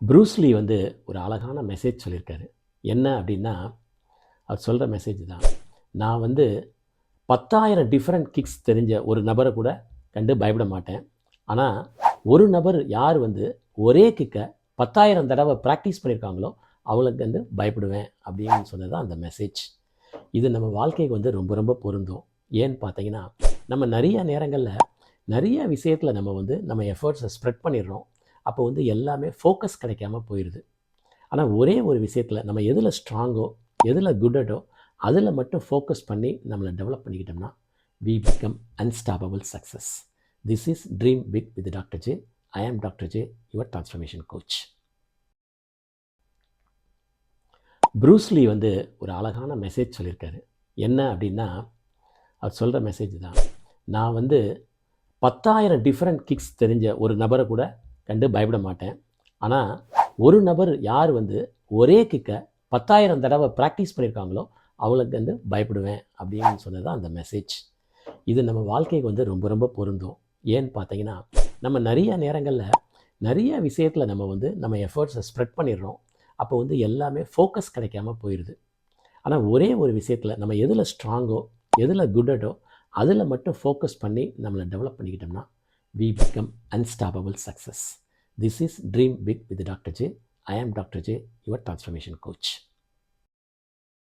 Bruce Lee வந்து ஒரு அழகான மெசேஜ் சொல்லியிருக்காரு. என்ன அப்படின்னா, அவர் சொல்கிற மெசேஜ் தான். நான் வந்து 10,000 டிஃப்ரெண்ட் கிக்ஸ் தெரிஞ்ச ஒரு நபரை கூட கண்டு பயப்பட மாட்டேன். ஆனால் ஒரு நபர் யார் வந்து ஒரே கிக்கை 10,000 தடவை ப்ராக்டிஸ் பண்ணியிருக்காங்களோ அவங்களுக்கு வந்து பயப்படுவேன் அப்படின்னு சொன்னது தான் அந்த மெசேஜ். இது நம்ம வாழ்க்கைக்கு வந்து ரொம்ப ரொம்ப பொருந்தும். ஏன்னு பார்த்தீங்கன்னா, நம்ம நிறைய நேரங்களில் நிறைய விஷயத்தில் நம்ம எஃபர்ட்ஸை ஸ்ப்ரெட் பண்ணிடுறோம். அப்போ வந்து எல்லாமே ஃபோக்கஸ் கிடைக்காம போயிடுது. ஆனால் ஒரே ஒரு விஷயத்தில் நம்ம எதில் ஸ்ட்ராங்கோ, எதில் குட்டோ அதில் மட்டும் ஃபோக்கஸ் பண்ணி நம்மளை டெவலப் பண்ணிக்கிட்டோம்னா we become unstoppable success. This is dream big with doctor J. I am doctor J, your transformation coach. Bruce Lee வந்து ஒரு அழகான மெசேஜ் சொல்லியிருக்காரு. என்ன அப்படின்னா, அவர் சொல்கிற மெசேஜ் தான். நான் வந்து 10,000 டிஃப்ரெண்ட் கிக்ஸ் தெரிஞ்ச ஒரு நபரை கூட கண்டு பயப்பட மாட்டேன். ஆனால் ஒரு நபர் யார் வந்து ஒரே கிக்கை 10,000 தடவை ப்ராக்டிஸ் பண்ணியிருக்காங்களோ அவங்களுக்கு வந்து பயப்படுவேன் அப்படின்னு சொன்னது தான் அந்த மெசேஜ். இது நம்ம வாழ்க்கைக்கு வந்து ரொம்ப ரொம்ப பொருந்தும். ஏன்னு பார்த்தீங்கன்னா, நம்ம நிறைய நேரங்களில் நிறைய விஷயத்தில் நம்ம எஃபர்ட்ஸை ஸ்ப்ரெட் பண்ணிடுறோம். அப்போ வந்து எல்லாமே ஃபோக்கஸ் கிடைக்காம போயிடுது. ஆனால் ஒரே ஒரு விஷயத்தில் நம்ம எதில் ஸ்ட்ராங்கோ, எதில் குட்டோ அதில் மட்டும் ஃபோக்கஸ் பண்ணி நம்மளை டெவலப் பண்ணிக்கிட்டோம்னா we become unstoppable success. This is dream big with doctor J. I am doctor J, your transformation coach.